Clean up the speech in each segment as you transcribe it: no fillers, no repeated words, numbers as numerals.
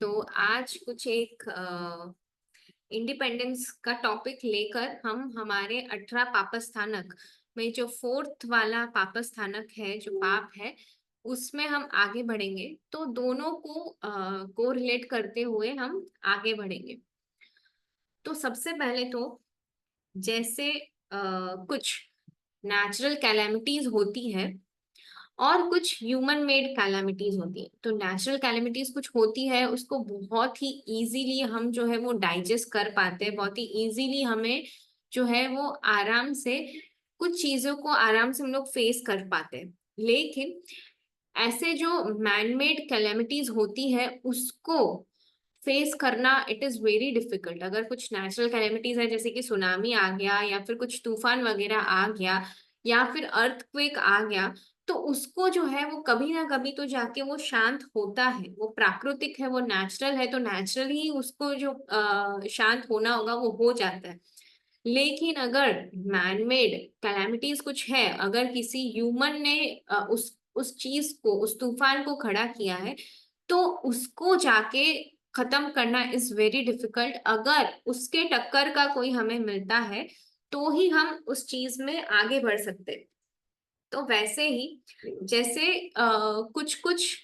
तो आज कुछ एक इंडिपेंडेंस का टॉपिक लेकर हम हमारे 18 पापस्थानक में जो फोर्थ वाला पापस्थानक है, जो पाप है, उसमें हम आगे बढ़ेंगे। तो दोनों को रिलेट करते हुए हम आगे बढ़ेंगे। तो सबसे पहले तो जैसे कुछ नेचुरल कैलेमिटीज होती है और कुछ ह्यूमन मेड कैलामिटीज होती है। तो नेचुरल कैलामिटीज कुछ होती है, उसको बहुत ही इजीली हम जो है वो डाइजेस्ट कर पाते हैं, बहुत ही इजीली हमें जो है वो आराम से कुछ चीजों को आराम से हम लोग फेस कर पाते हैं। लेकिन ऐसे जो मैनमेड कैलामिटीज होती है उसको फेस करना इट इज वेरी डिफिकल्ट। अगर कुछ नेचुरल कैलेमिटीज है जैसे कि सुनामी आ गया या फिर कुछ तूफान वगैरह आ गया या फिर अर्थक्वेक आ गया, तो उसको जो है वो कभी ना कभी तो जाके वो शांत होता है। वो प्राकृतिक है, वो नेचुरल है, तो नेचुरल ही उसको जो शांत होना होगा वो हो जाता है। लेकिन अगर मैनमेड कैलामिटीज कुछ है, अगर किसी ह्यूमन ने उस चीज को, उस तूफान को खड़ा किया है, तो उसको जाके खत्म करना इज वेरी डिफिकल्ट। अगर उसके टक्कर का कोई हमें मिलता है तो ही हम उस चीज में आगे बढ़ सकते हैं। तो वैसे ही जैसे कुछ कुछ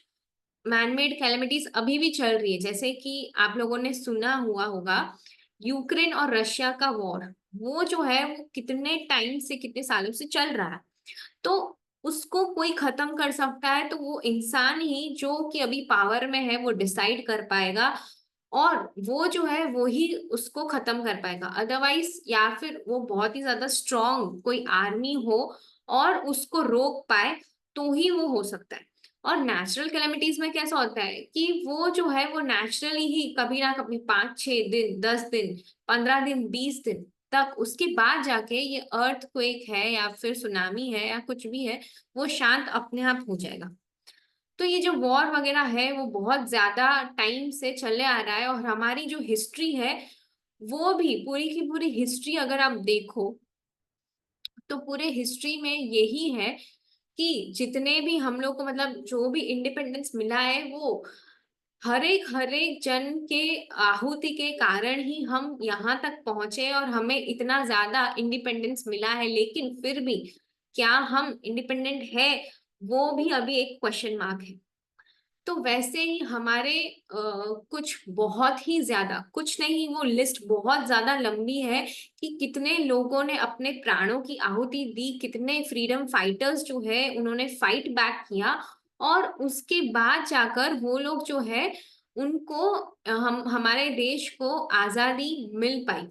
मैनमेड कैलेमिटीज अभी भी चल रही है, जैसे कि आप लोगों ने सुना हुआ होगा यूक्रेन और रशिया का वॉर। वो जो है वो कितने टाइम से, कितने सालों से चल रहा है। तो उसको कोई खत्म कर सकता है तो वो इंसान ही जो कि अभी पावर में है वो डिसाइड कर पाएगा, और वो जो है वो ही उसको खत्म कर पाएगा। अदरवाइज या फिर वो बहुत ही ज्यादा स्ट्रांग कोई आर्मी हो और उसको रोक पाए तो ही वो हो सकता है। और नेचुरल कैलेमिटीज में कैसा होता है कि वो जो है वो नेचुरली ही कभी ना कभी 5-6 दिन, 10 दिन, 15 दिन, 20 दिन तक, उसके बाद जाके ये अर्थक्वेक है या फिर सुनामी है या कुछ भी है, वो शांत अपने आप हो जाएगा। तो ये जो वॉर वगैरह है वो बहुत ज्यादा टाइम से चले आ रहा है, और हमारी जो हिस्ट्री है वो भी पूरी की पूरी हिस्ट्री अगर आप देखो तो पूरे हिस्ट्री में यही है कि जितने भी हम लोग को, मतलब जो भी इंडिपेंडेंस मिला है, वो हर एक जन के आहुति के कारण ही हम यहाँ तक पहुंचे और हमें इतना ज्यादा इंडिपेंडेंस मिला है। लेकिन फिर भी क्या हम इंडिपेंडेंट है, वो भी अभी एक क्वेश्चन मार्क है। तो वैसे ही हमारे कुछ बहुत ही ज्यादा, कुछ नहीं, वो लिस्ट बहुत ज्यादा लंबी है कि कितने लोगों ने अपने प्राणों की आहुति दी, कितने फ्रीडम फाइटर्स जो है उन्होंने फाइट बैक किया, और उसके बाद जाकर वो लोग जो है उनको हम हमारे देश को आजादी मिल पाई।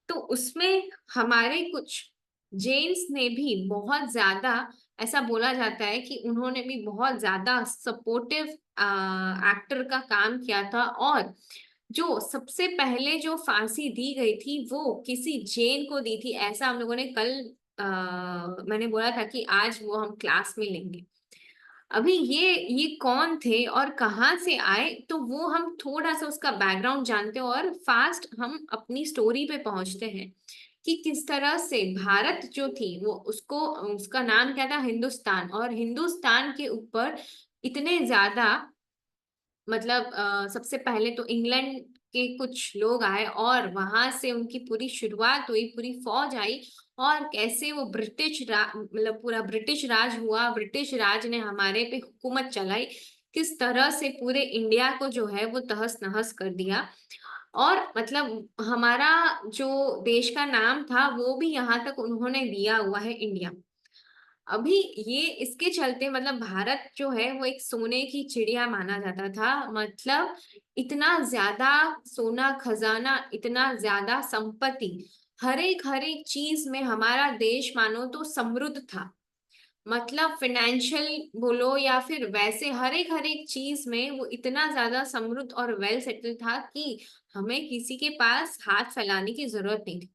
तो उसमें हमारे कुछ जेन्स ने भी बहुत ज्यादा, ऐसा बोला जाता है कि उन्होंने भी बहुत ज्यादा सपोर्टिव एक्टर का काम किया था। और जो सबसे पहले जो फांसी दी गई थी वो किसी जैन को दी थी, ऐसा हम लोगों ने कल मैंने बोला था कि आज वो हम क्लास में लेंगे। अभी ये कौन थे और कहाँ से आए, तो वो हम थोड़ा सा उसका बैकग्राउंड जानते हैं और फास्ट हम अपनी स्टोरी पे पहुंचते हैं कि किस तरह से भारत जो थी वो, उसको, उसका नाम क्या था, हिंदुस्तान, और हिंदुस्तान के ऊपर इतने ज्यादा, मतलब सबसे पहले तो इंग्लैंड के कुछ लोग आए और वहां से उनकी पूरी शुरुआत हुई, पूरी फौज आई, और कैसे वो मतलब पूरा ब्रिटिश राज हुआ, ब्रिटिश राज ने हमारे पे हुकूमत चलाई, किस तरह से पूरे इंडिया को जो है वो तहस नहस कर दिया। और मतलब हमारा जो देश का नाम था वो भी यहाँ तक उन्होंने दिया हुआ है, इंडिया। अभी ये इसके चलते, मतलब भारत जो है वो एक सोने की चिड़िया माना जाता था। मतलब इतना ज्यादा सोना खजाना, इतना ज्यादा संपत्ति, हर एक चीज में हमारा देश मानो तो समृद्ध था। मतलब फाइनेंशियल बोलो या फिर वैसे हर एक चीज में वो इतना ज्यादा समृद्ध और वेल सेटल था कि हमें किसी के पास हाथ फैलाने की जरूरत नहीं थी।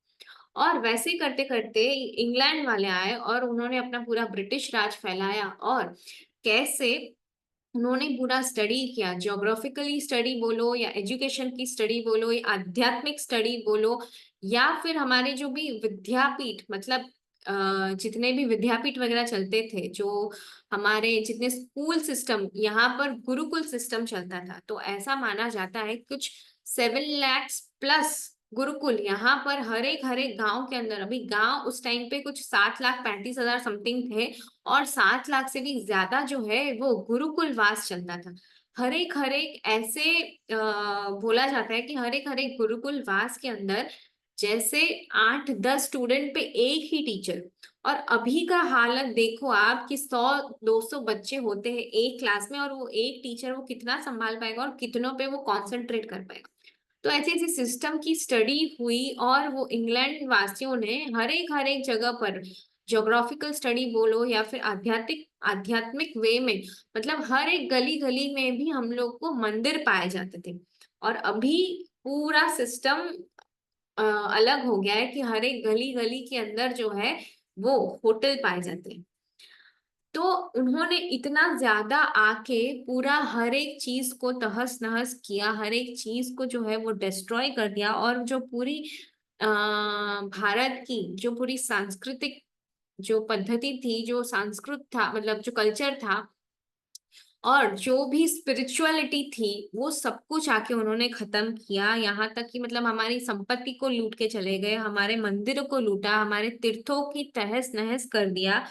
और वैसे करते करते इंग्लैंड वाले आए और उन्होंने अपना पूरा ब्रिटिश राज फैलाया, और कैसे उन्होंने पूरा स्टडी किया, ज्योग्राफिकली स्टडी बोलो या एजुकेशन की स्टडी बोलो या आध्यात्मिक स्टडी बोलो, या फिर हमारे जो भी विद्यापीठ, मतलब जितने भी विद्यापीठ वगैरह चलते थे, जो हमारे जितने स्कूल सिस्टम यहाँ पर गुरुकुल सिस्टम चलता था, तो ऐसा माना जाता है कुछ 7 लाख+ गुरुकुल यहाँ पर हर एक गांव के अंदर, अभी गांव उस टाइम पे कुछ 7,35,000 समथिंग थे, और 7 लाख से भी ज्यादा जो है वो गुरुकुल वास चलता था। हर एक ऐसे बोला जाता है कि हर एक गुरुकुल वास के अंदर जैसे 8-10 स्टूडेंट पे एक ही टीचर। और अभी का हालत देखो आप कि 100-200 बच्चे होते हैं एक क्लास में, और वो एक टीचर वो कितना संभाल पाएगा और कितनों पे वो कंसंट्रेट कर पाएगा। तो ऐसे ऐसे सिस्टम की स्टडी हुई, और वो इंग्लैंड वासियों ने हर एक जगह पर ज्योग्राफिकल स्टडी बोलो या फिर आध्यात्मिक आध्यात्मिक वे में, मतलब हर एक गली गली में भी हम लोग को मंदिर पाए जाते थे। और अभी पूरा सिस्टम अलग हो गया है कि हर एक गली गली के अंदर जो है वो होटल पाए जाते हैं। तो उन्होंने इतना ज्यादा आके पूरा हर एक चीज को तहस नहस किया, हर एक चीज को जो है वो डिस्ट्रॉय कर दिया, और जो पूरी भारत की जो पूरी सांस्कृतिक जो पद्धति थी, जो संस्कृत था, मतलब जो कल्चर था, और जो भी स्पिरिचुअलिटी थी, वो सब कुछ आके उन्होंने खत्म किया। यहाँ तक कि मतलब हमारी संपत्ति को लूट के चले गए, हमारे मंदिरों को लूटा, हमारे तीर्थों की तहस नहस कर दिया।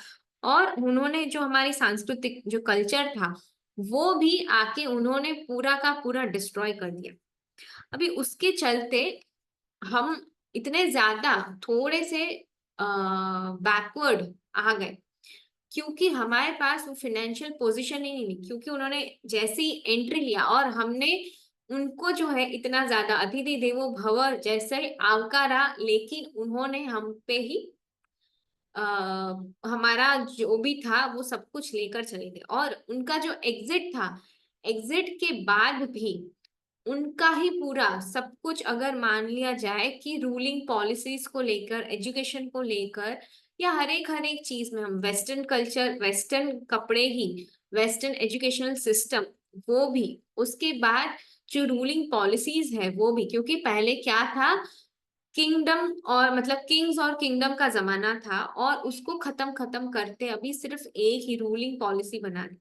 और उन्होंने जो हमारी सांस्कृतिक जो कल्चर था वो भी आके उन्होंने पूरा का पूरा डिस्ट्रॉय कर दिया। अभी उसके चलते हम इतने ज्यादा थोड़े से बैकवर्ड आ गए, क्योंकि हमारे पास वो फाइनेंशियल पोजीशन ही नहीं, क्योंकि उन्होंने जैसे ही एंट्री लिया और हमने उनको जो है इतना ज्यादा अतिथि देवो भव जैसे आवकारा, लेकिन उन्होंने हम पे ही हमारा जो भी था वो सब कुछ लेकर चले गए। और उनका जो एग्जिट था, एग्जिट के बाद भी उनका ही पूरा सब कुछ अगर मान लिया जाए कि रूलिंग पॉलिसीज को लेकर, एजुकेशन को लेकर, या हर एक चीज में, हम वेस्टर्न कल्चर, वेस्टर्न कपड़े ही, वेस्टर्न एजुकेशनल सिस्टम वो भी, उसके बाद जो रूलिंग पॉलिसीज है वो भी, क्योंकि पहले क्या था, किंगडम और मतलब किंग्स और किंगडम का जमाना था, और उसको खत्म खत्म करते अभी सिर्फ एक ही रूलिंग पॉलिसी बना दी।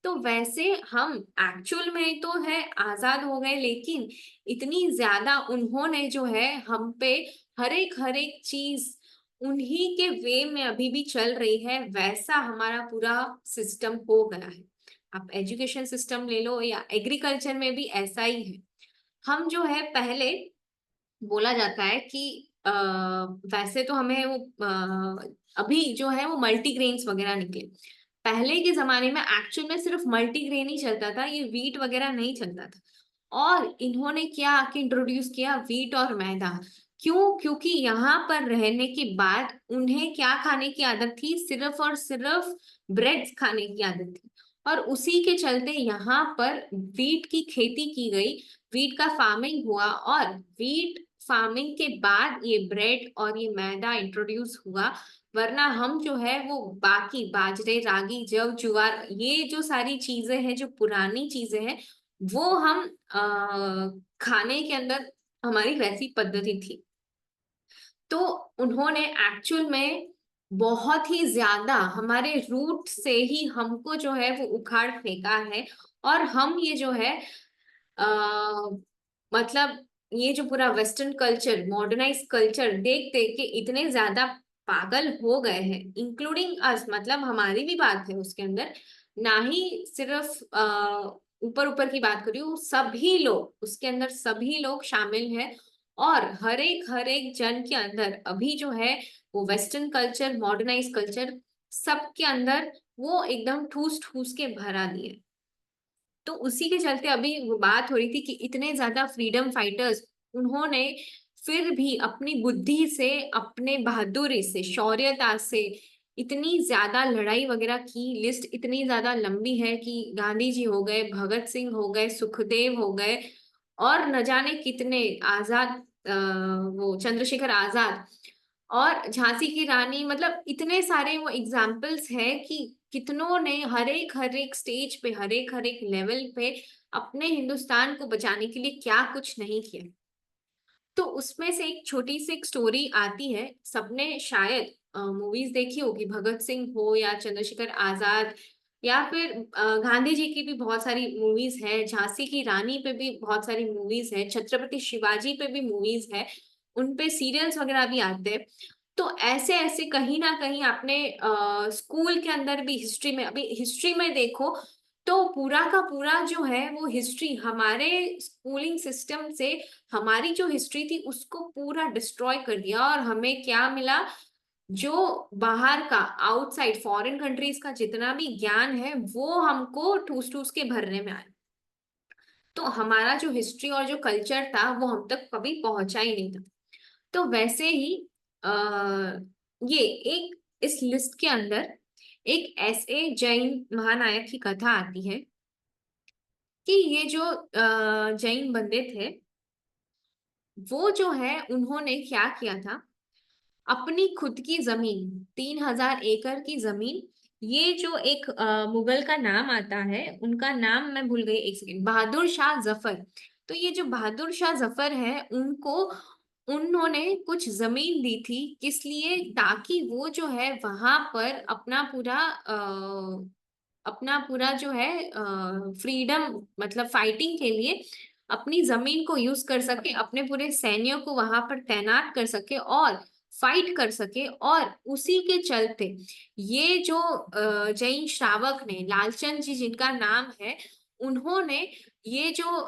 तो वैसे हम एक्चुअल में तो है आजाद हो गए, लेकिन इतनी ज्यादा उन्होंने जो है हम पे हर एक चीज उन्हीं के वे में अभी भी चल रही है, वैसा हमारा पूरा सिस्टम हो गया है। आप एजुकेशन सिस्टम ले लो या एग्रीकल्चर में भी ऐसा ही है। हम जो है पहले बोला जाता है कि वैसे तो हमें वो अभी जो है वो मल्टीग्रेन्स वगैरह निकले। पहले के जमाने में एक्चुअल में सिर्फ मल्टीग्रेन ही चलता था, ये वीट वगैरह नहीं चलता था। और इन्होंने क्या आके इंट्रोड्यूस किया, वीट और मैदा। क्यों? क्योंकि यहाँ पर रहने के बाद उन्हें क्या खाने की आदत थी, सिर्फ और सिर्फ ब्रेड खाने की आदत थी। और उसी के चलते यहाँ पर वीट की खेती की गई, वीट का फार्मिंग हुआ, और वीट फार्मिंग के बाद ये ब्रेड और ये मैदा इंट्रोड्यूस हुआ। वरना हम जो है वो बाकी बाजरे, रागी, जव, ज्वार, ये जो सारी चीजें हैं, जो पुरानी चीजें हैं, वो हम खाने के अंदर हमारी वैसी पद्धति थी। तो उन्होंने एक्चुअल में बहुत ही ज्यादा हमारे रूट से ही हमको जो है वो उखाड़ फेंका है। और हम ये जो है आ, मतलब ये जो पूरा वेस्टर्न कल्चर, मॉडर्नाइज कल्चर देख देख के इतने ज्यादा पागल हो गए हैं, इंक्लूडिंग अस, मतलब हमारी भी बात है उसके अंदर। ना ही सिर्फ ऊपर ऊपर की बात करी हूँ, सभी लोग उसके अंदर, सभी लोग शामिल हैं। और हर एक जन के अंदर अभी जो है वो वेस्टर्न कल्चर, मॉडर्नाइज कल्चर सबके अंदर वो एकदम ठूस ठूस के भरा दिए। तो उसी के चलते अभी वो बात हो रही थी कि इतने ज्यादा फ्रीडम फाइटर्स, उन्होंने फिर भी अपनी बुद्धि से, अपने बहादुरी से, शौर्यता से इतनी ज्यादा लड़ाई वगैरह की। लिस्ट इतनी ज्यादा लंबी है कि गांधी जी हो गए, भगत सिंह हो गए, सुखदेव हो गए, और न जाने कितने आजाद, वो चंद्रशेखर आजाद और झांसी की रानी, मतलब इतने सारे वो एग्जाम्पल्स हैं कि कितनों ने हर एक स्टेज पे, हर एक लेवल पे अपने हिंदुस्तान को बचाने के लिए क्या कुछ नहीं किया। तो उसमें से एक छोटी सी एक स्टोरी आती है, सबने शायद मूवीज देखी होगी, भगत सिंह हो या चंद्रशेखर आजाद, या फिर गांधी जी की भी बहुत सारी मूवीज है, झांसी की रानी पे भी बहुत सारी मूवीज है, छत्रपति शिवाजी पे भी मूवीज है, उन पे सीरियल्स वगैरह भी आते हैं। तो ऐसे ऐसे कहीं ना कहीं आपने स्कूल के अंदर भी हिस्ट्री में, अभी हिस्ट्री में देखो तो पूरा का पूरा जो है वो हिस्ट्री हमारे स्कूलिंग सिस्टम से, हमारी जो हिस्ट्री थी उसको पूरा डिस्ट्रॉय कर दिया, और हमें क्या मिला, जो बाहर का, आउटसाइड फॉरेन कंट्रीज का जितना भी ज्ञान है वो हमको ठूस ठूस के भरने में आया। तो हमारा जो हिस्ट्री और जो कल्चर था वो हम तक कभी पहुंचा ही नहीं था। तो वैसे ही आ, ये एक इस लिस्ट के अंदर एक ऐसे जैन महानायक की कथा आती है कि ये जो जैन बंदे थे, वो जो है उन्होंने क्या किया था, अपनी खुद की जमीन, 3,000 एकड़ की जमीन, ये जो एक मुगल का नाम आता है, उनका नाम मैं भूल गई, एक सेकेंड, बहादुर शाह जफर। तो ये जो बहादुर शाह जफर है, उनको उन्होंने कुछ जमीन दी थी, किस लिए, ताकि वो जो है वहां पर अपना पूरा जो है फ्रीडम, मतलब फाइटिंग के लिए अपनी जमीन को यूज कर सके, अपने पूरे सैन्यों को वहां पर तैनात कर सके और फाइट कर सके। और उसी के चलते ये जो जैन श्रावक ने, लालचंद जी जिनका नाम है, उन्होंने ये जो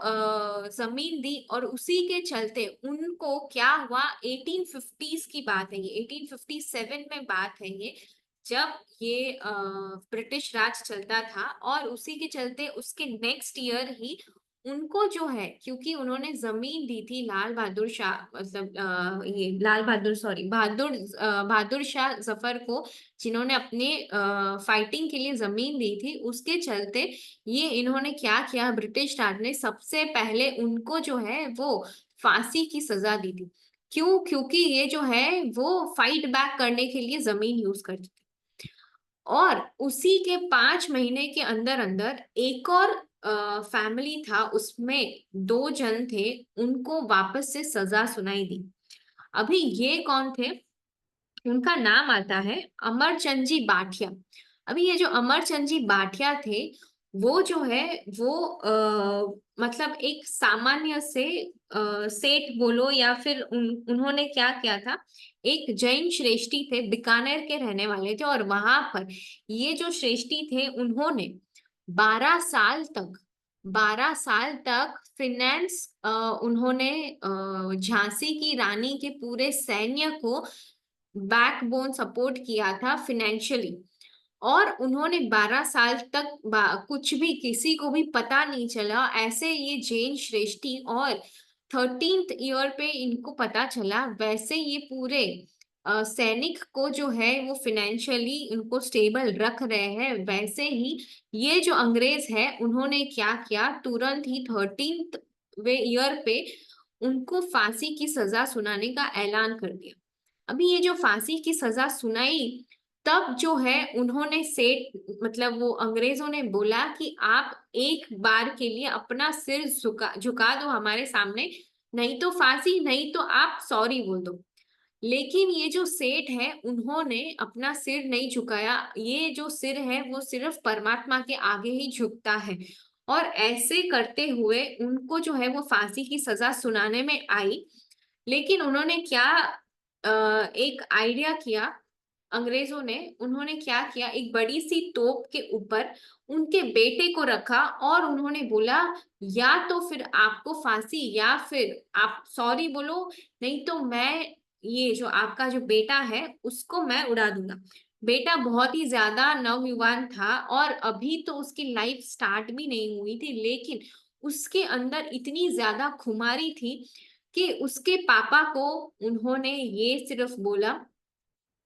जमीन दी, और उसी के चलते उनको क्या हुआ, 1850s की बात है ये, 1857 में बात है ये, जब ये ब्रिटिश राज चलता था, और उसी के चलते उसके नेक्स्ट ईयर ही उनको जो है, क्योंकि उन्होंने जमीन दी थी लाल बहादुर शाह, मतलब ये लाल बहादुर, सॉरी, बहादुर शाह जफर को, जिन्होंने अपने फाइटिंग के लिए जमीन दी थी, उसके चलते ये इन्होंने क्या किया, ब्रिटिश राज ने सबसे पहले उनको जो है वो फांसी की सजा दी थी। क्यों? क्योंकि ये जो है वो फाइट बैक करने के लिए जमीन यूज करते थे। और उसी के 5 महीने के अंदर अंदर एक और फैमिली था, उसमें 2 जन थे, उनको वापस से सजा सुनाई दी। अभी ये कौन थे, उनका नाम आता है अमरचंद जी बाठिया। अभी ये जो अमरचंद जी बाठिया थे, वो जो है वो मतलब एक सामान्य से सेठ बोलो, या फिर उन्होंने क्या किया था, एक जैन श्रेष्ठी थे, बीकानेर के रहने वाले थे, और वहां पर ये जो श्रेष्ठी थे, उन्होंने 12 साल तक फिनेंस, उन्होंने झांसी की रानी के पूरे सैन्य को बैकबोन सपोर्ट किया था फाइनेंशियली। और उन्होंने 12 साल तक कुछ भी, किसी को भी पता नहीं चला, ऐसे ये जैन श्रेष्ठी, और 13th ईयर पे इनको पता चला, वैसे ये पूरे सैनिक को जो है वो फिनेंशियली उनको स्टेबल रख रहे हैं। वैसे ही ये जो अंग्रेज है, उन्होंने क्या किया, तुरंत ही 13th वे ईयर पे उनको फांसी की सजा सुनाने का ऐलान कर दिया। अभी ये जो फांसी की सजा सुनाई, तब जो है उन्होंने सेठ, मतलब वो अंग्रेजों ने बोला कि आप एक बार के लिए अपना सिर झुका झुका दो हमारे सामने, नहीं तो फांसी, नहीं तो आप सॉरी बोल दो। लेकिन ये जो सेठ है, उन्होंने अपना सिर नहीं झुकाया। ये जो सिर है वो सिर्फ परमात्मा के आगे ही झुकता है। और ऐसे करते हुए उनको जो है वो फांसी की सजा सुनाने में आई। लेकिन उन्होंने क्या एक आइडिया किया, अंग्रेजों ने, उन्होंने क्या किया, एक बड़ी सी तोप के ऊपर उनके बेटे को रखा, और उन्होंने बोला, या तो फिर आपको फांसी, या फिर आप सॉरी बोलो, नहीं तो मैं ये जो आपका जो बेटा है उसको मैं उड़ा दूंगा। बेटा बहुत ही ज्यादा नवयुवान था, और अभी तो उसकी लाइफ स्टार्ट भी नहीं हुई थी, लेकिन उसके अंदर इतनी ज्यादा खुमारी थी कि उसके पापा को उन्होंने ये सिर्फ बोला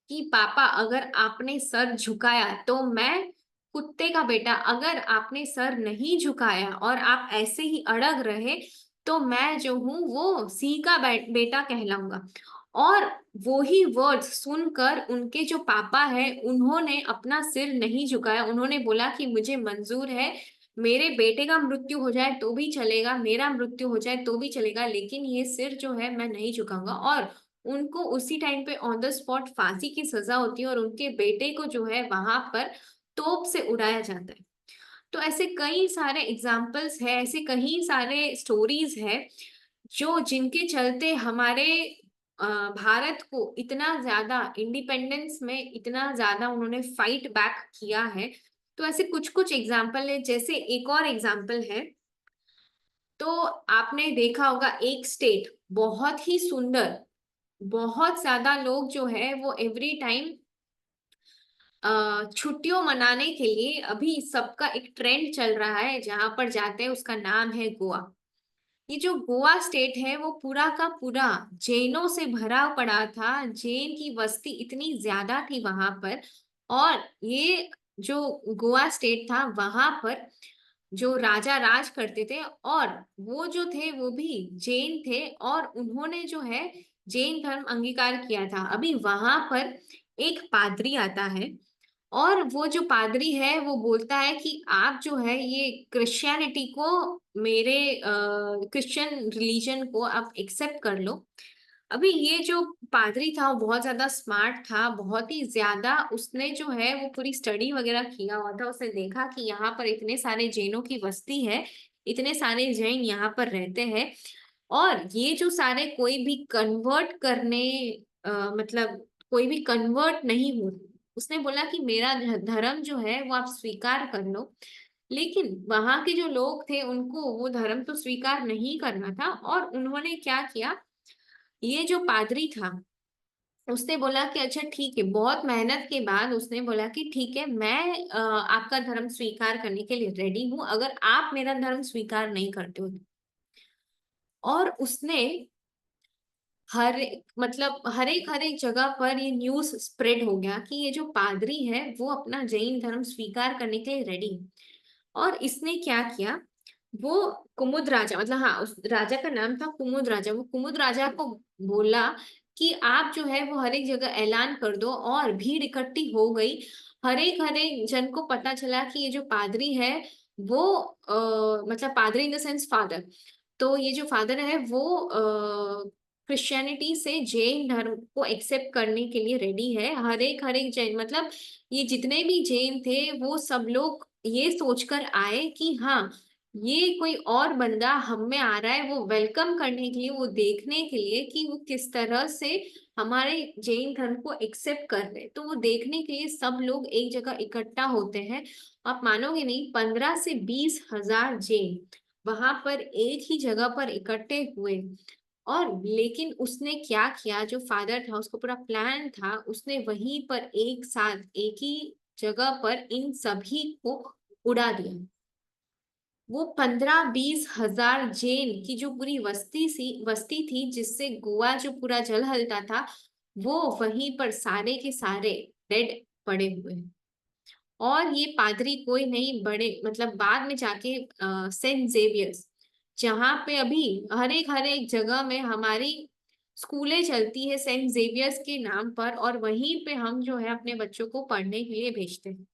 कि पापा, अगर आपने सर झुकाया तो मैं कुत्ते का बेटा, अगर आपने सर नहीं झुकाया और आप ऐसे ही अड़ग रहे तो मैं जो हूं वो सिंह का बेटा कहलाऊंगा। और वो ही वर्ड्स सुनकर उनके जो पापा है, उन्होंने अपना सिर नहीं झुकाया। उन्होंने बोला कि मुझे मंजूर है, मेरे बेटे का मृत्यु हो जाए तो भी चलेगा, मेरा मृत्यु हो जाए तो भी चलेगा, लेकिन ये सिर जो है मैं नहीं झुकाऊंगा। और उनको उसी टाइम पे ऑन द स्पॉट फांसी की सजा होती है और उनके बेटे को जो है वहां पर तोप से उड़ाया जाता है। तो ऐसे कई सारे एग्जाम्पल्स है, ऐसे कई सारे स्टोरीज है जो जिनके चलते हमारे भारत को इतना ज्यादा इंडिपेंडेंस में इतना ज्यादा उन्होंने फाइट बैक किया है। तो ऐसे कुछ कुछ एग्जाम्पल है, जैसे एक और एग्जाम्पल है, तो आपने देखा होगा एक स्टेट बहुत ही सुंदर, बहुत ज्यादा लोग जो है वो एवरी टाइम छुट्टियों मनाने के लिए अभी सबका एक ट्रेंड चल रहा है जहां पर जाते हैं, उसका नाम है गोवा। ये जो गोवा स्टेट है वो पूरा का पूरा जैनों से भरा पड़ा था, जैन की बस्ती इतनी ज्यादा थी वहां पर। और ये जो गोवा स्टेट था वहां पर जो राजा राज करते थे, और वो जो थे वो भी जैन थे, और उन्होंने जो है जैन धर्म अंगीकार किया था। अभी वहां पर एक पादरी आता है, और वो जो पादरी है वो बोलता है कि आप जो है ये क्रिश्चियनिटी को, मेरे क्रिश्चियन रिलीजन को आप एक्सेप्ट कर लो। अभी ये जो पादरी था वो बहुत ज्यादा स्मार्ट था, बहुत ही ज्यादा उसने जो है वो पूरी स्टडी वगैरह किया हुआ था। उसने देखा कि यहाँ पर इतने सारे जैनों की बस्ती है, इतने सारे जैन यहाँ पर रहते हैं, और ये जो सारे कोई भी कन्वर्ट करने मतलब कोई भी कन्वर्ट नहीं हो। उसने बोला कि मेरा धर्म जो है वो आप स्वीकार कर लो। लेकिन वहां के जो लोग थे उनको वो धर्म तो स्वीकार नहीं करना था, और उन्होंने क्या किया, ये जो पादरी था उसने बोला कि अच्छा ठीक है, बहुत मेहनत के बाद उसने बोला कि ठीक है, मैं आपका धर्म स्वीकार करने के लिए रेडी हूं अगर आप मेरा धर्म स्वीकार नहीं करते हो। और उसने मतलब हर एक जगह पर ये न्यूज स्प्रेड हो गया कि ये जो पादरी है वो अपना जैन धर्म स्वीकार करने के लिए रेडी है। और इसने क्या किया, वो कुमुद राजा, मतलब हाँ उस राजा का नाम था कुमुद राजा, वो कुमुद राजा को बोला कि आप जो है वो हर एक जगह ऐलान कर दो, और भीड़ इकट्ठी हो गई। हर एक जन को पता चला कि ये जो पादरी है वो मतलब पादरी इन द सेंस फादर, तो ये जो फादर है वो क्रिश्चियनिटी से जैन धर्म को एक्सेप्ट करने के लिए रेडी है। हर एक जैन, मतलब ये जितने भी जैन थे वो सब लोग ये सोचकर आए कि हाँ ये कोई और बंदा हम में आ रहा है, वो वेलकम करने के लिए, वो देखने के लिए कि वो किस तरह से हमारे जैन धर्म को एक्सेप्ट कर रहे हैं। तो वो देखने के लिए सब लोग एक जगह इकट्ठा होते हैं। आप मानोगे नहीं, 15 से 20 हजार जैन वहां पर एक ही जगह पर इकट्ठे हुए। और लेकिन उसने क्या किया, जो फादर था उसको पूरा प्लान था, उसने वहीं पर एक साथ एक ही जगह पर इन सभी को उड़ा दिया। वो 15-20 हजार जैन की जो पूरी बस्ती थी जिससे गोवा जो पूरा जल हलता था, वो वहीं पर सारे के सारे डेड पड़े हुए हैं। और ये पादरी कोई नहीं, बड़े मतलब बाद में जाके सेंट जेवियर्स, जहाँ पे अभी हर एक जगह में हमारी स्कूलें चलती है सेंट जेवियर्स के नाम पर, और वहीं पे हम जो है अपने बच्चों को पढ़ने के लिए भेजते हैं।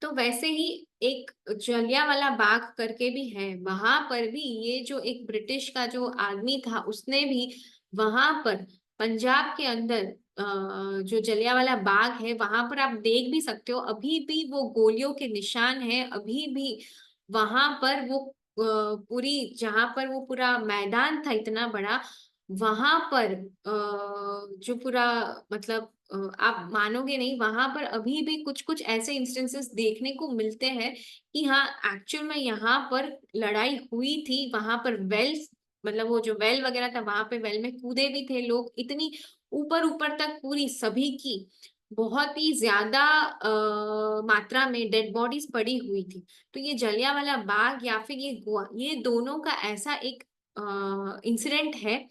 तो वैसे ही एक जलियांवाला बाग करके भी है, वहां पर भी ये जो एक ब्रिटिश का जो आदमी था उसने भी वहां पर पंजाब के अंदर जो जलियांवाला बाग है वहां पर आप देख भी सकते हो, अभी भी वो गोलियों के निशान है। अभी भी वहां पर वो पूरी जहां पर वो पूरा मैदान था इतना बड़ा, वहां पर जो पूरा मतलब आप मानोगे नहीं, वहां पर अभी भी कुछ कुछ ऐसे इंस्टेंसेस देखने को मिलते हैं कि हाँ एक्चुअल में यहाँ पर लड़ाई हुई थी। वहां पर वेल, मतलब वो जो वेल वगैरह था वहां पे वेल में कूदे भी थे लोग, इतनी ऊपर ऊपर तक पूरी सभी की बहुत ही ज्यादा मात्रा में डेड बॉडीज पड़ी हुई थी। तो ये जलियांवाला बाग या फिर ये गोवा, ये दोनों का ऐसा एक इंसिडेंट है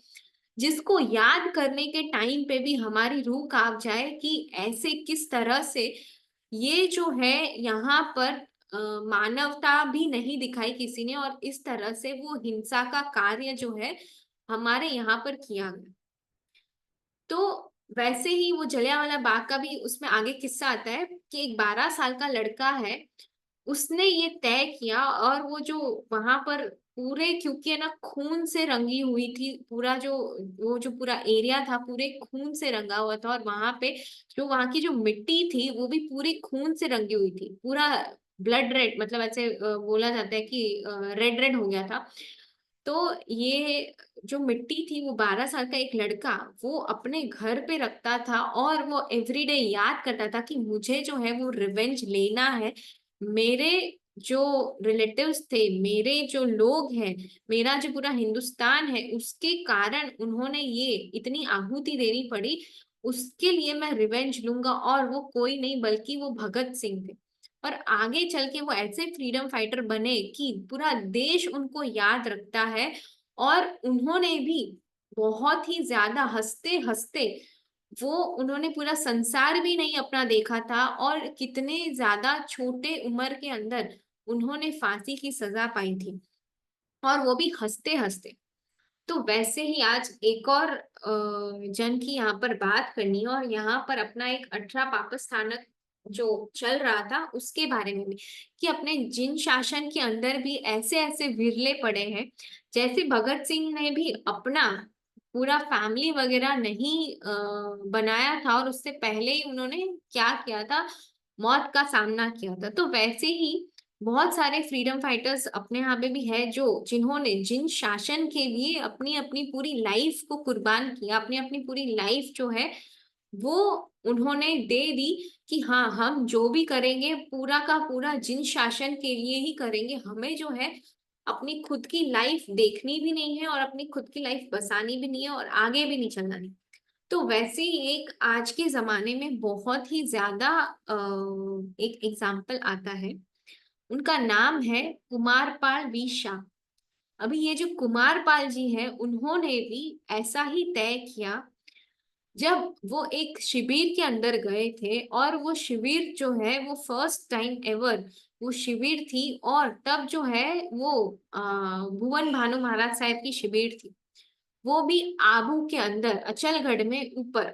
जिसको याद करने के टाइम पे भी हमारी रूह कांप जाए कि ऐसे किस तरह से ये जो है यहाँ पर मानवता भी नहीं दिखाई किसी ने, और इस तरह से वो हिंसा का कार्य जो है हमारे यहाँ पर किया गया। तो वैसे ही वो जलियांवाला बाग का भी उसमें आगे किस्सा आता है कि एक 12 साल का लड़का है, उसने ये तय किया, और वो जो वहां पर पूरे, क्योंकि है ना खून से रंगी हुई थी पूरा जो, वो जो पूरा एरिया था पूरे खून से रंगा हुआ था, और वहां पे जो वहां की जो मिट्टी थी वो भी पूरी खून से रंगी हुई थी, पूरा ब्लड रेड, मतलब ऐसे बोला जाता है कि रेड रेड हो गया था। तो ये जो मिट्टी थी, वो 12 साल का एक लड़का वो अपने घर पे रखता था, और वो एवरीडे याद करता था कि मुझे जो है वो रिवेंज लेना है। मेरे जो रिलेटिव्स थे, मेरे जो लोग हैं, मेरा जो पूरा हिंदुस्तान है, उसके कारण उन्होंने ये इतनी आहुति देनी पड़ी, उसके लिए मैं रिवेंज लूंगा। और वो कोई नहीं बल्कि वो भगत सिंह थे। और आगे चल के वो ऐसे फ्रीडम फाइटर बने कि पूरा देश उनको याद रखता है। और उन्होंने भी बहुत ही ज्यादा हंसते हंसते, वो उन्होंने पूरा संसार भी नहीं अपना देखा था, और कितने ज्यादा छोटे उम्र के अंदर उन्होंने फांसी की सजा पाई थी, और वो भी हंसते हंसते। तो वैसे ही आज एक और जन की यहाँ पर बात करनी है, और यहाँ पर अपना एक 18 पापस स्थानक जो चल रहा था उसके बारे में भी, कि अपने जिन शासन के अंदर भी ऐसे ऐसे विरले पड़े हैं। जैसे भगत सिंह ने भी अपना पूरा फैमिली वगैरह नहीं बनाया था, और उससे पहले ही उन्होंने क्या किया था, मौत का सामना किया था। तो वैसे ही बहुत सारे फ्रीडम फाइटर्स अपने यहाँ पे भी है, जो जिन्होंने जिन शासन के लिए अपनी अपनी पूरी लाइफ को कुर्बान किया, अपनी अपनी पूरी लाइफ जो है वो उन्होंने दे दी, कि हाँ हम जो भी करेंगे पूरा का पूरा जिन शासन के लिए ही करेंगे। हमें जो है अपनी खुद की लाइफ देखनी भी नहीं है, और अपनी खुद की लाइफ बसानी भी नहीं है, और आगे भी नहीं चलना नहीं। तो वैसे ही एक आज के जमाने में बहुत ही ज्यादा एक एग्जाम्पल आता है, उनका नाम है कुमारपाल वी शाह। अभी ये जो कुमारपाल जी हैं, उन्होंने भी ऐसा ही तय किया, जब वो एक शिविर के अंदर गए थे, और वो शिविर जो है वो फर्स्ट टाइम एवर वो शिविर थी। और तब जो है वो भुवन भानु महाराज साहब की शिविर थी, वो भी आबू के अंदर अचलगढ़ में ऊपर।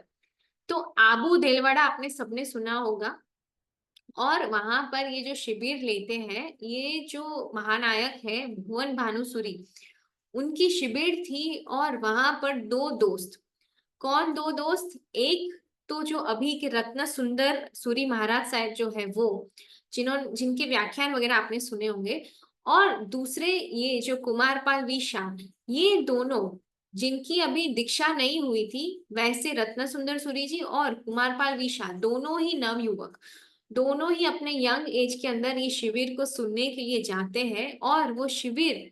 तो आबू देलवाड़ा आपने सबने सुना होगा। और वहां पर ये जो शिविर लेते हैं, ये जो महानायक है भुवन भानुसुरी, उनकी शिविर थी। और वहां पर दो दोस्त, कौन दो दोस्त, एक तो जो अभी के रत्न सुंदर सूरी महाराज साहब जो है वो, जिनके व्याख्यान वगैरह आपने सुने होंगे। और दूसरे ये जो कुमारपाल वी शाह, ये दोनों जिनकी अभी दीक्षा नहीं हुई थी, वैसे रत्न सुंदर सूरी जी और कुमारपाल वी शाह दोनों ही नवयुवक, दोनों ही अपने यंग एज के अंदर ये शिविर को सुनने के लिए जाते हैं। और वो शिविर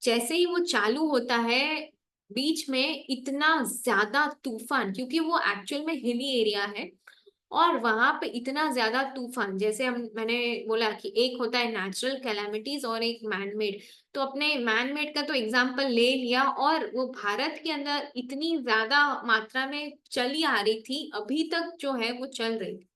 जैसे ही वो चालू होता है, बीच में इतना ज्यादा तूफान, क्योंकि वो एक्चुअल में हिली एरिया है, और वहां पे इतना ज्यादा तूफान, जैसे हम मैंने बोला कि एक होता है नेचुरल कैलामिटीज और एक मैनमेड। तो अपने मैनमेड का तो एग्जांपल ले लिया, और वो भारत के अंदर इतनी ज्यादा मात्रा में चली आ रही थी, अभी तक जो है वो चल रही थी।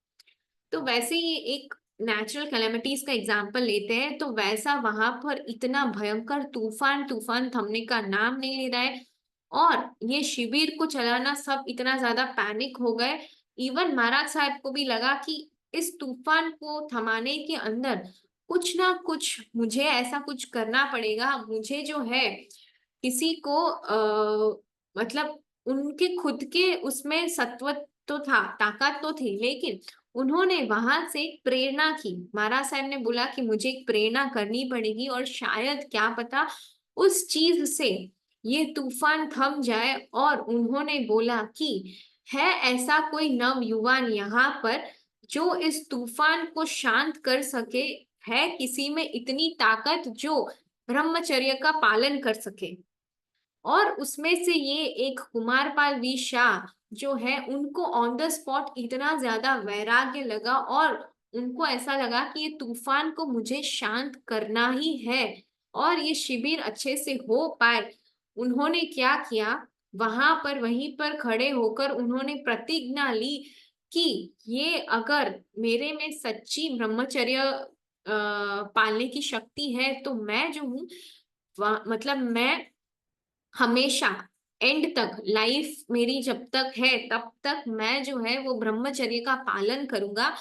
तो वैसे ही एक नेचुरल कैलेमिटीज का एग्जाम्पल लेते हैं, तो वैसा वहां पर इतना भयंकर तूफान, तूफान थमने का नाम नहीं ले रहा है। और ये शिविर को चलाना सब इतना ज्यादा पैनिक हो गए, इवन महाराज साहब को भी लगा कि इस तूफान को थमाने के अंदर कुछ ना कुछ मुझे ऐसा कुछ करना पड़ेगा। मुझे जो है किसी को मतलब उनके खुद के उसमें सत्व तो था, ताकत तो थी, लेकिन उन्होंने वहां से एक प्रेरणा की। महाराज साहब ने बोला कि मुझे एक प्रेरणा करनी पड़ेगी, और शायद क्या पता उस चीज से ये तूफान थम जाए। और उन्होंने बोला कि है ऐसा कोई नवयुवान यहाँ पर जो इस तूफान को शांत कर सके, है किसी में इतनी ताकत जो ब्रह्मचर्य का पालन कर सके। और उसमें से ये एक कुमारपाल वी शाह जो है, उनको ऑन द स्पॉट इतना ज्यादा वैराग्य लगा, और उनको ऐसा लगा कि ये तूफान को मुझे शांत करना ही है, और ये शिविर अच्छे से हो पाए। उन्होंने क्या किया, वहां पर वहीं पर खड़े होकर उन्होंने प्रतिज्ञा ली कि ये अगर मेरे में सच्ची ब्रह्मचर्य पालने की शक्ति है, तो मैं जो हूँ मतलब मैं हमेशा एंड तक, लाइफ मेरी जब तक है तब तक मैं जो है वो ब्रह्मचर्य का पालन करूंगा।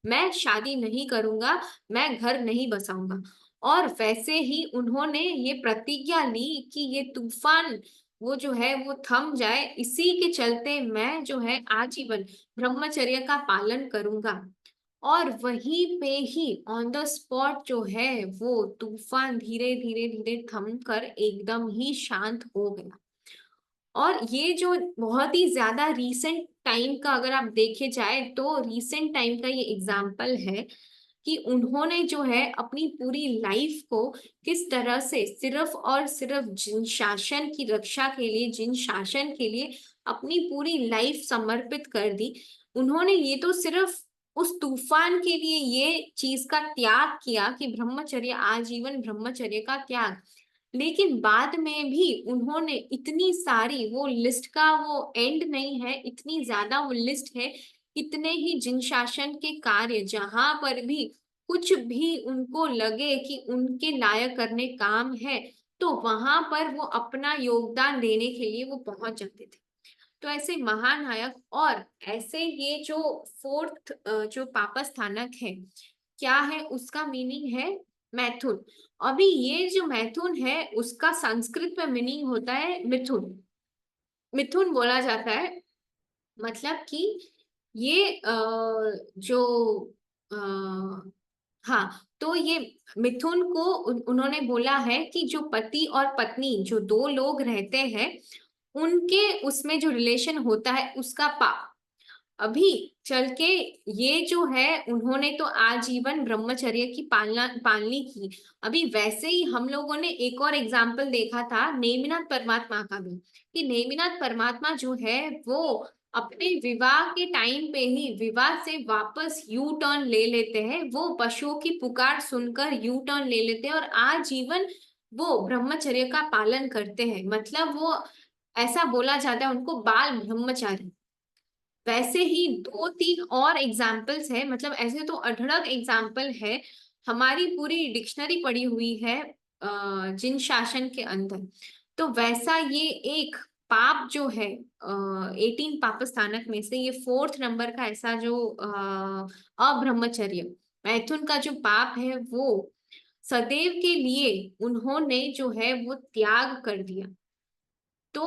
मैं शादी नहीं करूंगा, मैं घर नहीं बसाऊंगा। और वैसे ही उन्होंने ये प्रतिज्ञा ली कि ये तूफान वो जो है वो थम जाए, इसी के चलते मैं जो है आजीवन ब्रह्मचर्य का पालन करूंगा। और वहीं पे ही ऑन द स्पॉट जो है वो तूफान धीरे धीरे धीरे थम कर एकदम ही शांत हो गया। और ये जो बहुत ही ज्यादा रीसेंट टाइम का अगर आप देखे जाए तो रीसेंट टाइम का ये एग्जाम्पल है कि उन्होंने जो है अपनी पूरी लाइफ को किस तरह से सिर्फ और सिर्फ जिन शासन की रक्षा के लिए, जिन शासन के लिए अपनी पूरी लाइफ समर्पित कर दी। उन्होंने ये तो सिर्फ उस तूफान के लिए ये चीज का त्याग किया कि ब्रह्मचर्य, आजीवन ब्रह्मचर्य का त्याग, लेकिन बाद में भी उन्होंने इतनी सारी, वो लिस्ट का वो एंड नहीं है, इतनी ज्यादा वो लिस्ट है, इतने ही जिन शासन के कार्य जहां पर भी कुछ भी उनको लगे कि उनके लायक करने काम है, तो वहां पर वो अपना योगदान देने के लिए वो पहुंच जाते थे। तो ऐसे महानायक, और ऐसे ये जो फोर्थ जो पापस्थानक है, क्या है उसका मीनिंग है मैथुन। अभी ये जो मैथुन है उसका संस्कृत में मीनिंग होता है मिथुन। मिथुन बोला जाता है, मतलब कि ये जो अ, हाँ, तो ये मिथुन को उन्होंने बोला है कि जो पति और पत्नी जो दो लोग रहते हैं उनके उसमें जो रिलेशन होता है उसका पाप अभी चल के, ये जो है उन्होंने तो आजीवन ब्रह्मचर्य की पालना पालनी की। अभी वैसे ही हम लोगों ने एक और एग्जाम्पल देखा था नेमिनाथ परमात्मा का भी, कि नेमिनाथ परमात्मा जो है वो अपने विवाह के टाइम पे ही विवाह से वापस यू टर्न ले लेते हैं, वो पशुओं की पुकार सुनकर यू टर्न ले लेते हैं और आजीवन वो ब्रह्मचर्य का पालन करते हैं। मतलब वो ऐसा बोला जाता है उनको बाल ब्रह्मचारी। वैसे ही दो तीन और एग्जाम्पल्स है, मतलब ऐसे तो अढळक एग्जाम्पल है, हमारी पूरी डिक्शनरी पड़ी हुई है जिन शासन के अंदर। तो वैसा ये एक पाप जो है 18 पापस्थानक में से ये फोर्थ नंबर का ऐसा जो अब्रह्मचर्य मैथुन का जो पाप है वो सदैव के लिए उन्होंने जो है वो त्याग कर दिया। तो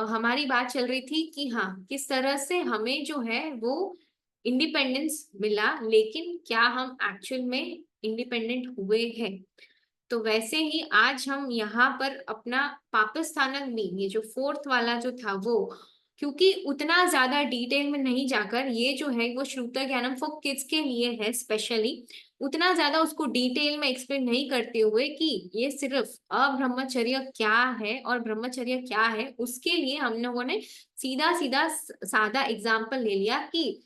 हमारी बात चल रही थी कि हाँ किस तरह से हमें जो है वो इंडिपेंडेंस मिला, लेकिन क्या हम एक्चुअल में इंडिपेंडेंट हुए हैं। तो वैसे ही आज हम यहाँ पर अपना पाकिस्तान भी, ये जो फोर्थ वाला जो था वो, क्योंकि उतना ज्यादा डिटेल में नहीं जाकर, ये जो है वो श्रुत ज्ञानम फॉर किड्स के लिए है स्पेशली, उतना ज्यादा उसको डिटेल में एक्सप्लेन नहीं करते हुए कि ये सिर्फ अब्रह्मचर्य क्या है और ब्रह्मचर्य क्या है, उसके लिए हम लोगों ने सीधा सीधा सादा एग्जाम्पल ले लिया कि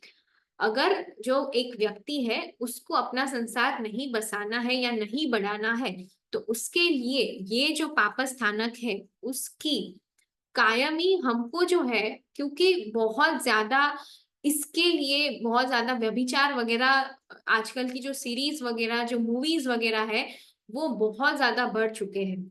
अगर जो एक व्यक्ति है उसको अपना संसार नहीं बसाना है या नहीं बढ़ाना है, तो उसके लिए ये जो पापस्थानक है उसकी कायमी हमको जो है, क्योंकि बहुत ज्यादा इसके लिए बहुत ज्यादा व्यभिचार वगैरह, आजकल की जो सीरीज वगैरह जो मूवीज वगैरह है वो बहुत ज्यादा बढ़ चुके हैं।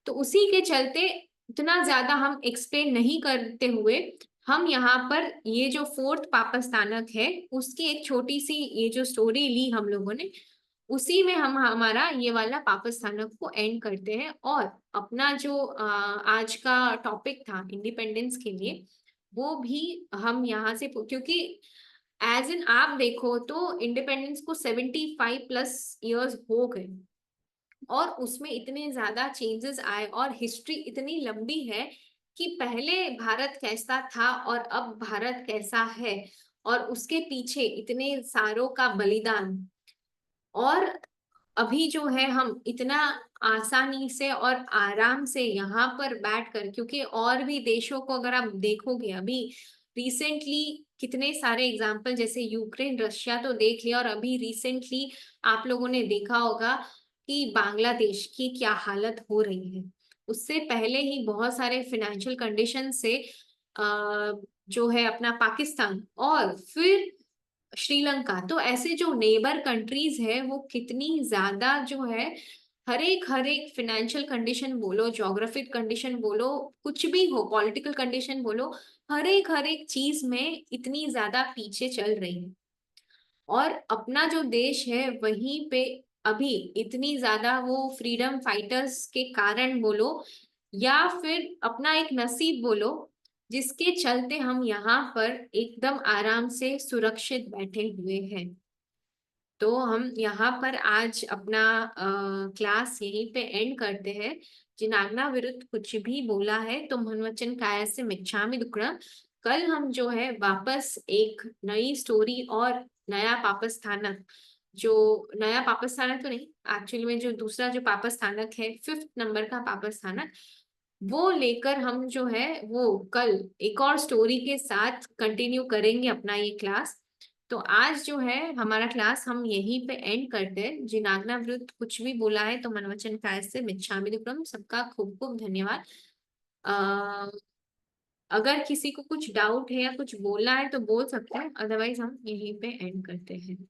तो उसी के चलते इतना ज्यादा हम एक्सप्लेन नहीं करते हुए हम यहाँ पर ये जो फोर्थ पापस्थानक है उसकी एक छोटी सी ये जो स्टोरी ली हम लोगों ने, उसी में हम हमारा ये वाला पापस्थानक को एंड करते हैं। और अपना जो आज का टॉपिक था इंडिपेंडेंस के लिए, वो भी हम यहाँ से, क्योंकि एज इन आप देखो तो इंडिपेंडेंस को 75+ ईयर्स हो गए और उसमें इतने ज्यादा चेंजेस आए और हिस्ट्री इतनी लंबी है कि पहले भारत कैसा था और अब भारत कैसा है, और उसके पीछे इतने सारों का बलिदान। और अभी जो है हम इतना आसानी से और आराम से यहाँ पर बैठकर, क्योंकि और भी देशों को अगर आप देखोगे अभी रिसेंटली कितने सारे एग्जाम्पल, जैसे यूक्रेन रशिया तो देख लिया, और अभी रिसेंटली आप लोगों ने देखा होगा कि बांग्लादेश की क्या हालत हो रही है। उससे पहले ही बहुत सारे फाइनेंशियल कंडीशन से जो है अपना पाकिस्तान और फिर श्रीलंका, तो ऐसे जो नेबर कंट्रीज है वो कितनी ज्यादा जो है हर एक फाइनेंशियल कंडीशन बोलो, ज्योग्राफिक कंडीशन बोलो, कुछ भी हो, पॉलिटिकल कंडीशन बोलो, हर एक चीज में इतनी ज्यादा पीछे चल रही है। और अपना जो देश है वहीं पे अभी इतनी ज्यादा वो फ्रीडम फाइटर्स के कारण बोलो या फिर अपना एक नसीब बोलो, जिसके चलते हम यहाँ पर एकदम आराम से सुरक्षित बैठे हुए हैं। तो हम यहाँ पर आज अपना क्लास यहीं पे एंड करते हैं। जिनाज्ञा विरुद्ध कुछ भी बोला है तो मनवचन कायस्य मिच्छामि दुक्कडम। कल हम जो है वापस एक नई स्टोरी और नया पापस्थानक, जो नया पापस्थानक तो नहीं, एक्चुअली में जो दूसरा जो पापस्थानक है, 5th नंबर का पापस्थानक, वो लेकर हम जो है वो कल एक और स्टोरी के साथ कंटिन्यू करेंगे अपना ये क्लास। तो आज जो है हमारा क्लास हम यहीं पे एंड करते हैं। जिनाज्ञा विरुद्ध कुछ भी बोला है तो मनवचन कायस्य मिच्छामि दुक्कडम। सबका खूब खूब धन्यवाद। अ, अगर किसी को कुछ डाउट है या कुछ बोलना है तो बोल सकते हैं, अदरवाइज हम यहीं पे एंड करते हैं।